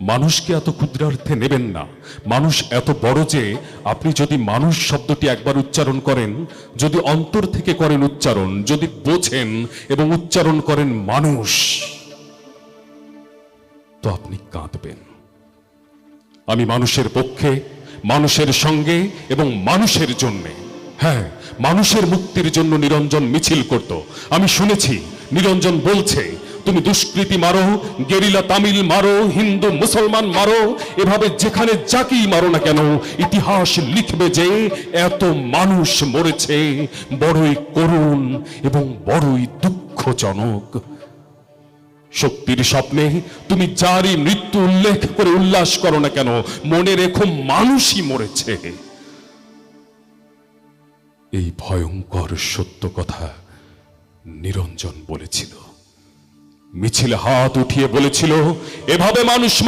মানুষকে এত ক্ষুদ্রার্থে নেবেন না। মানুষ এত বড় যে আপনি যদি মানুষ শব্দটি একবার উচ্চারণ করেন, যদি অন্তর থেকে করেন উচ্চারণ, যদি বোঝেন এবং উচ্চারণ করেন মানুষ, তো আপনি কাঁদবেন। আমি মানুষের পক্ষে, মানুষের সঙ্গে এবং মানুষের জন্যে, হ্যাঁ, মানুষের মুক্তির জন্য নিরঞ্জন মিছিল করত। আমি শুনেছি নিরঞ্জন বলছে, তুমি দুষ্কৃতী মারো, গেরিলা তামিল মারো, হিন্দু মুসলমান মারো, এভাবে যেখানে যাকেই মারো না কেন, ইতিহাস লিখবে যে এত মানুষ মরেছে। বড়ই করুণ এবং বড়ই দুঃখজনক। শক্তির স্বপ্নে তুমি যারই মৃত্যু উল্লেখ করে উল্লাস করো না কেন, মনে রেখো মানুষই মরেছে। এই ভয়ঙ্কর সত্য কথা নিরঞ্জন বলেছিল, মিছিলে হাত উঠিয়ে বলেছিল, এভাবে মানুষ